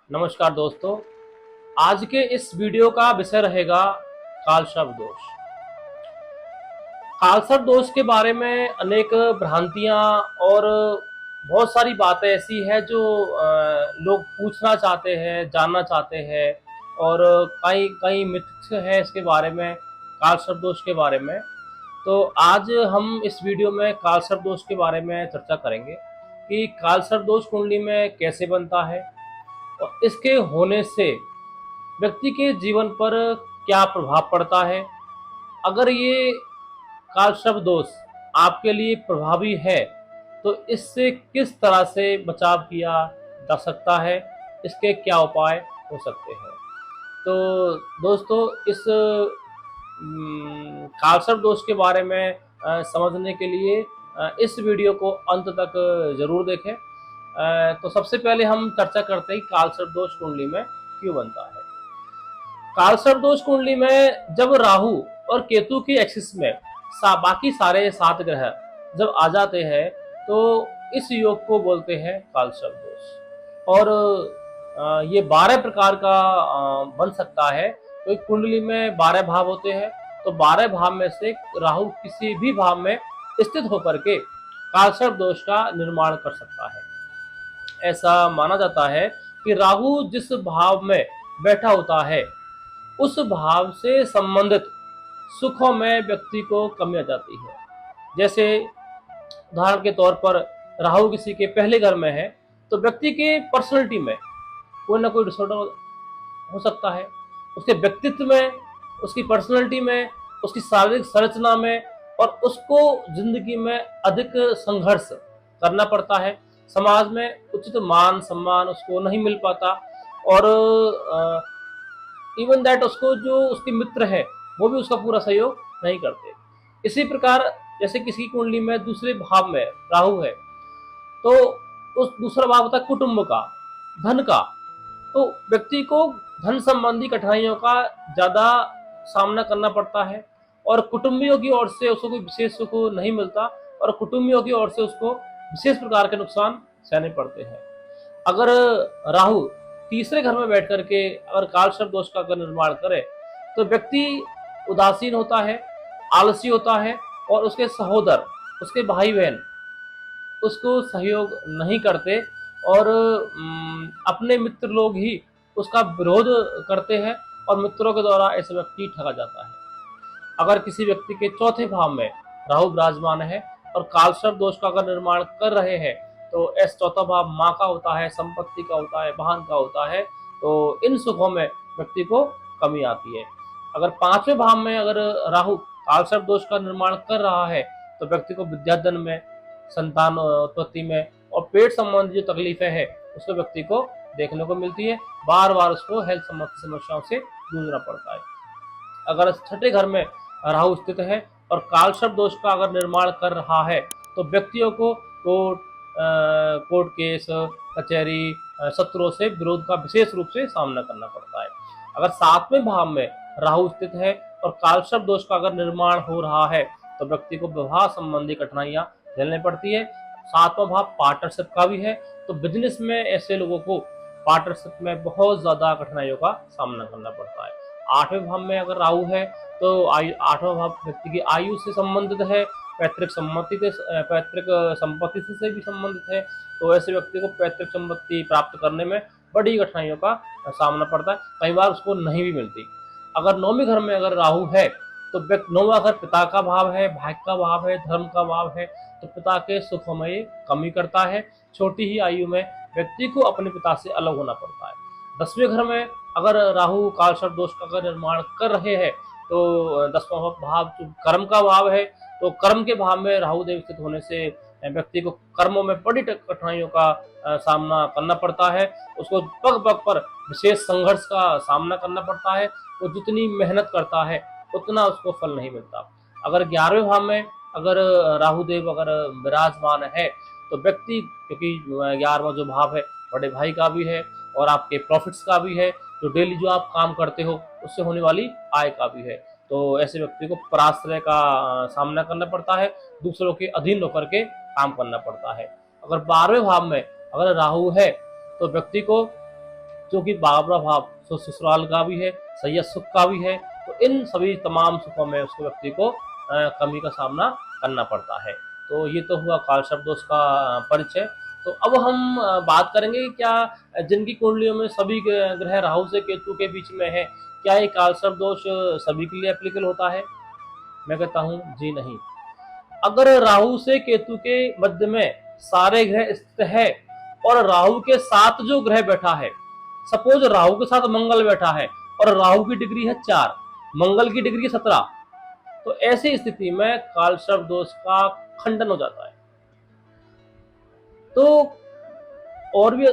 नमस्कार दोस्तों। आज के इस वीडियो का विषय रहेगा कालसर्प दोष। कालसर्प दोष के बारे में अनेक भ्रांतियां और बहुत सारी बातें ऐसी है जो लोग पूछना चाहते हैं, जानना चाहते हैं और कई कई मिथ्स है इसके बारे में, कालसर्प दोष के बारे में। तो आज हम इस वीडियो में कालसर्प दोष के बारे में चर्चा करेंगे कि कालसर्प दोष कुंडली में कैसे बनता है और इसके होने से व्यक्ति के जीवन पर क्या प्रभाव पड़ता है। अगर ये कालसर्प दोष आपके लिए प्रभावी है तो इससे किस तरह से बचाव किया जा सकता है, इसके क्या उपाय हो सकते हैं। तो दोस्तों, इस कालसर्प दोष के बारे में समझने के लिए इस वीडियो को अंत तक जरूर देखें। तो सबसे पहले हम चर्चा करते हैं कि कालसर्प दोष कुंडली में क्यों बनता है। कालसर्प दोष कुंडली में जब राहु और केतु की एक्सिस में बाकी सारे 7 ग्रह जब आ जाते हैं तो इस योग को बोलते हैं कालसर्प दोष। और ये 12 प्रकार का बन सकता है। तो एक कुंडली में 12 भाव होते हैं, तो 12 भाव में से राहु किसी भी भाव में स्थित होकर के कालसर्प दोष का निर्माण कर सकता है। ऐसा माना जाता है कि राहु जिस भाव में बैठा होता है उस भाव से संबंधित सुखों में व्यक्ति को कमी आ जाती है। जैसे उदाहरण के तौर पर राहु किसी के पहले घर में है तो व्यक्ति के पर्सनैलिटी में कोई ना कोई डिसऑर्डर हो सकता है, उसके व्यक्तित्व में, उसकी पर्सनैलिटी में, उसकी शारीरिक संरचना में, और उसको जिंदगी में अधिक संघर्ष करना पड़ता है। समाज में उचित मान सम्मान उसको नहीं मिल पाता और इवन दैट उसको जो उसके मित्र है वो भी उसका पूरा सहयोग नहीं करते। इसी प्रकार जैसे किसी कुंडली में दूसरे भाव में राहु है तो उस दूसरा भाव होता है कुटुंब का, धन का। तो व्यक्ति को धन संबंधी कठिनाइयों का ज्यादा सामना करना पड़ता है और कुटुंबियों की ओर से उसको कोई विशेष सुख नहीं मिलता और कुटुंबियों की ओर से उसको विशेष प्रकार के नुकसान सहने पड़ते हैं। अगर राहु तीसरे घर में बैठ करके अगर कालसर्प दोष का अगर निर्माण करे तो व्यक्ति उदासीन होता है, आलसी होता है और उसके सहोदर, उसके भाई बहन उसको सहयोग नहीं करते और अपने मित्र लोग ही उसका विरोध करते हैं और मित्रों के द्वारा ऐसे व्यक्ति ठगा जाता है। अगर किसी व्यक्ति के चौथे भाव में राहु विराजमान है और कालसर्प दोष का अगर निर्माण कर रहे हैं तो ऐसा चौथा भाव माँ का होता है, संपत्ति का होता है, वाहन का होता है। तो इन सुखों में व्यक्ति को कमी आती है। अगर 5वें भाव में अगर राहु कालसर्प दोष का निर्माण कर रहा है तो व्यक्ति को विद्याधन में, संतान उत्पत्ति में और पेट संबंधी जो तकलीफें हैं उसको व्यक्ति को देखने को मिलती है। बार बार उसको हेल्थ संबंधी समस्याओं से जूझना पड़ता है। अगर 6ठे घर में राहु स्थित है और कालसर्प दोष का अगर निर्माण कर रहा है तो व्यक्तियों को कोर्ट केस कचहरी शत्रुओं से विरोध का विशेष रूप से सामना करना पड़ता है। अगर 7वें भाव में राहु स्थित है और कालसर्प दोष का अगर निर्माण हो रहा है तो व्यक्ति को विवाह संबंधी कठिनाइयां झेलनी पड़ती है। 7वां भाव पार्टनरशिप का भी है, तो बिजनेस में ऐसे लोगों को पार्टनरशिप में बहुत ज्यादा कठिनाइयों का सामना करना पड़ता है। 8वें भाव में अगर राहु है तो 8वां भाव व्यक्ति की आयु से संबंधित है, पैतृक संपत्ति से भी संबंधित है। तो ऐसे व्यक्ति को पैतृक संपत्ति प्राप्त करने में बड़ी कठिनाइयों का सामना पड़ता है, कई बार उसको नहीं भी मिलती। अगर 9वें घर में अगर राहु है तो 9वां घर पिता का भाव है, भाग्य का भाव है, धर्म का भाव है। तो पिता के सुखों में ये कमी करता है। छोटी ही आयु में व्यक्ति को अपने पिता से अलग होना पड़ता है। 10वें घर में अगर राहु कालसर्प दोष का अगर निर्माण कर रहे हैं तो 10वां भाव जो कर्म का भाव है, तो कर्म के भाव में राहु देव स्थित होने से व्यक्ति को कर्मों में बड़ी कठिनाइयों का सामना करना पड़ता है। उसको पग पग पर विशेष संघर्ष का सामना करना पड़ता है। वो जितनी मेहनत करता है उतना उसको फल नहीं मिलता। अगर 11वें भाव में अगर राहु देव अगर विराजमान है तो व्यक्ति, क्योंकि 11वां जो भाव है बड़े भाई का भी है और आपके प्रॉफिट्स का भी है, जो डेली जो आप काम करते हो उससे होने वाली आय का भी है। तो ऐसे व्यक्ति को पराश्रय का सामना करना पड़ता है, दूसरों के अधीन होकर के काम करना पड़ता है। अगर 12वें भाव में अगर राहु है तो व्यक्ति को जो कि बाबरा भाव ससुराल का भी है, सैयद सुख का भी है। तो इन सभी तमाम सुखों में उसको व्यक्ति को कमी का सामना करना पड़ता है। तो ये तो हुआ काल सर्प दोष का परिचय। तो अब हम बात करेंगे कि क्या जिनकी कुंडलियों में सभी ग्रह राहु से केतु के बीच में है, क्या ये काल सर्प दोष सभी के लिए एप्लीकेबल होता है? मैं कहता हूँ जी नहीं। अगर राहु से केतु के मध्य में सारे ग्रह स्थित है और राहु के साथ जो ग्रह बैठा है, सपोज राहु के साथ मंगल बैठा है और राहु की डिग्री है 4, मंगल की डिग्री 17, तो ऐसी स्थिति में काल सर्प दोष का खंडन हो जाता है। तो और भी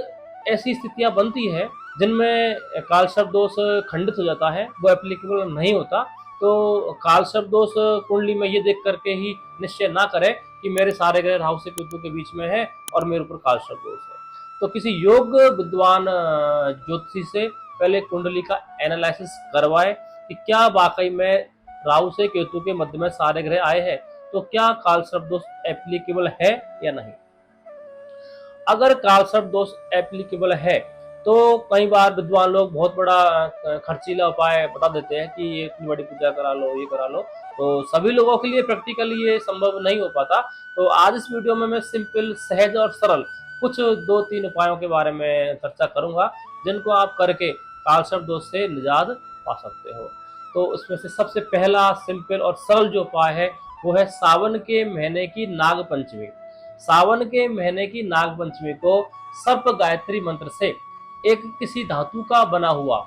ऐसी स्थितियां बनती है जिनमें काल सर्प दोष खंडित हो जाता है, वो एप्लीकेबल नहीं होता। तो काल सर्प दोष कुंडली में ये देख करके ही निश्चय ना करें कि मेरे सारे ग्रह राहु से केतु के बीच में है और मेरे ऊपर काल सर्प दोष है। तो किसी योग विद्वान ज्योतिषी से पहले कुंडली का एनालिसिस करवाए कि क्या वाकई में राहु से केतु के मध्य में सारे ग्रह आए हैं, तो क्या काल सर्प दोष एप्लीकेबल है या नहीं। अगर काल सर्प दोष एप्लीकेबल है तो कई बार विद्वान लोग बहुत बड़ा खर्चीला उपाय बता देते हैं कि ये इतनी बड़ी पूजा करा लो, ये करा लो। तो सभी लोगों के लिए प्रैक्टिकली ये संभव नहीं हो पाता। तो आज इस वीडियो में मैं सिंपल, सहज और सरल कुछ 2-3 उपायों के बारे में चर्चा करूंगा जिनको आप करके काल सर्प दोष से निजात पा सकते हो। तो उसमें से सबसे पहला सिंपल और सरल जो उपाय है वो है सावन के महीने की नाग पंचमी। सावन के महीने की नाग पंचमी को सर्प गायत्री मंत्र से एक किसी धातु का बना हुआ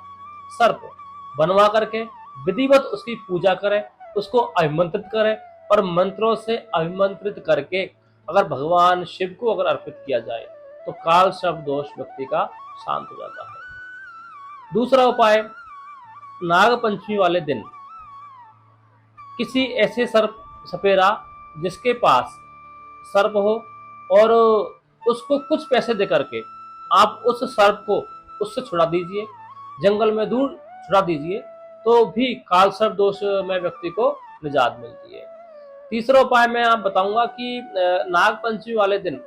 सर्प बनवा करके विधिवत उसकी पूजा करें, उसको अभिमंत्रित करें और मंत्रों से अभिमंत्रित करके अगर भगवान शिव को अगर अर्पित किया जाए तो काल सर्प दोष व्यक्ति का शांत हो जाता है। दूसरा उपाय, नाग पंचमी वाले दिन किसी ऐसे सर्प सपेरा जिसके पास सर्प हो और उसको कुछ पैसे दे करके आप उस सर्प को उससे छुड़ा दीजिए, जंगल में दूर छुड़ा दीजिए, तो भी काल सर्प दोष में व्यक्ति को निजात मिलती है। तीसरा उपाय मैं आप बताऊंगा कि नाग पंचमी वाले दिन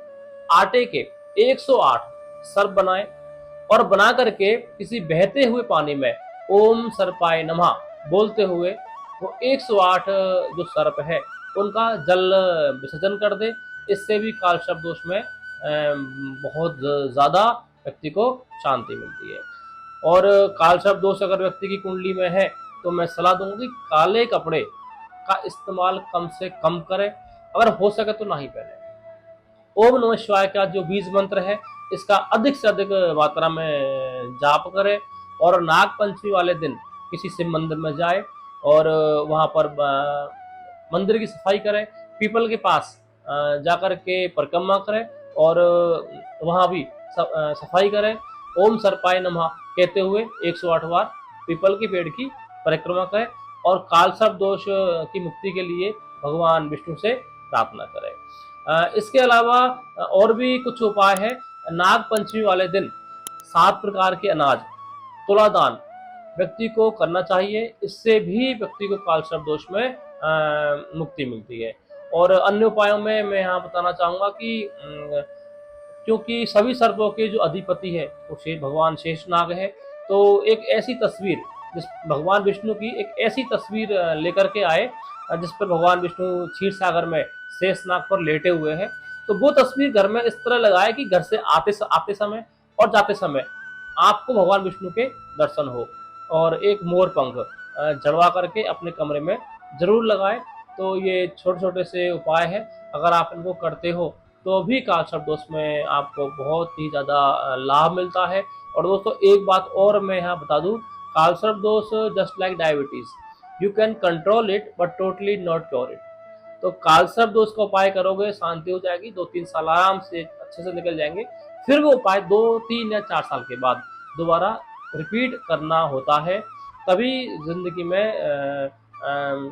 आटे के 108 सर्प बनाएं और बना करके किसी बहते हुए पानी में ओम सर्पाय नमः बोलते हुए वो 108 जो सर्प है उनका जल विसर्जन कर दे। इससे भी काल सर्प दोष में बहुत ज्यादा व्यक्ति को शांति मिलती है। और काल सर्प दोष अगर व्यक्ति की कुंडली में है तो मैं सलाह दूंगा कि काले कपड़े का इस्तेमाल कम से कम करें, अगर हो सके तो ना ही पहने। ओम नमः शिवाय का जो बीज मंत्र है इसका अधिक से अधिक मात्रा में जाप करें और नाग पंचमी वाले दिन किसी शिव मंदिर में जाए और वहां पर मंदिर की सफाई करें, पीपल के पास जाकर के परिक्रमा करें और वहां भी सफाई करें। ओम सर्पाय नमः कहते हुए 108 बार पीपल के पेड़ की परिक्रमा करें और काल सर्प दोष की मुक्ति के लिए भगवान विष्णु से प्रार्थना करें। इसके अलावा और भी कुछ उपाय है। नाग पंचमी वाले दिन 7 प्रकार के अनाज तुलादान व्यक्ति को करना चाहिए, इससे भी व्यक्ति को काल सर्प दोष में मुक्ति मिलती है। और अन्य उपायों में मैं यहाँ बताना चाहूंगा कि क्योंकि सभी सर्पों के जो अधिपति है वो भगवान शेषनाग है, तो एक ऐसी तस्वीर जिस भगवान विष्णु की एक ऐसी तस्वीर लेकर के आए जिस पर भगवान विष्णु क्षीर सागर में शेषनाग पर लेटे हुए हैं। तो वो तस्वीर घर में इस तरह लगाए कि घर से आते समय और जाते समय आपको भगवान विष्णु के दर्शन हो, और एक मोर पंख जड़वा करके अपने कमरे में जरूर लगाए। तो ये छोटे छोटे से उपाय है, अगर आप इनको करते हो तो भी काल सर्प दोष में आपको बहुत ही ज़्यादा लाभ मिलता है। और दोस्तों एक बात और मैं यहाँ बता दूँ, काल सर्प दोष just like diabetes, you can control it but totally not cure it. तो काल सर्प दोष का उपाय करोगे शांति हो जाएगी, 2-3 साल आराम से अच्छे से निकल जाएंगे। फिर वो उपाय 2-3 या 4 साल के बाद दोबारा रिपीट करना होता है, तभी जिंदगी में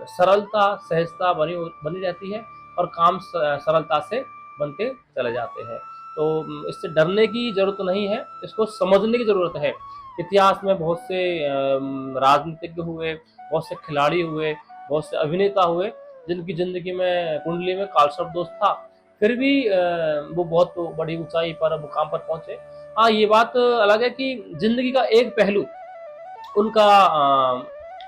सरलता, सहजता बनी रहती है और काम सरलता से बनते चले जाते हैं। तो इससे डरने की जरूरत नहीं है, इसको समझने की जरूरत है। इतिहास में बहुत से राजनीतिज्ञ हुए, बहुत से खिलाड़ी हुए, बहुत से अभिनेता हुए जिनकी जिंदगी में कुंडली में काल सर्प दोष था, फिर भी वो बहुत बड़ी ऊंचाई पर, मुकाम पर पहुंचे। हाँ, ये बात अलग है कि जिंदगी का एक पहलू उनका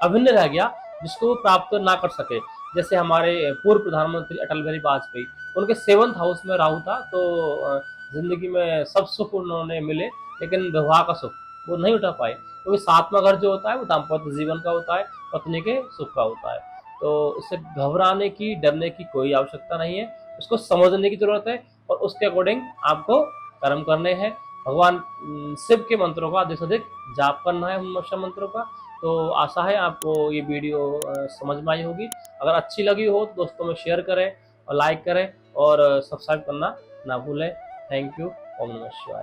अभिन्न रह गया जिसको वो प्राप्त ना कर सके। जैसे हमारे पूर्व प्रधानमंत्री अटल बिहारी वाजपेयी, उनके 7th हाउस में राहु था, तो जिंदगी में सब सुख उन्होंने मिले, लेकिन विवाह का सुख वो नहीं उठा पाए, क्योंकि 7वां घर जो होता है वो दाम्पत्य जीवन का होता है, पत्नी के सुख का होता है। तो इससे घबराने की, डरने की कोई आवश्यकता नहीं है, उसको समझने की जरूरत है और उसके अकॉर्डिंग आपको कर्म करने हैं। भगवान शिव के मंत्रों का अधिक से अधिक जाप करना है, उन मंत्रों का। तो आशा है आपको ये वीडियो समझ में आई होगी। अगर अच्छी लगी हो तो दोस्तों में शेयर करें और लाइक करें और सब्सक्राइब करना ना भूलें। Thank you. ओम नमः शिवाय।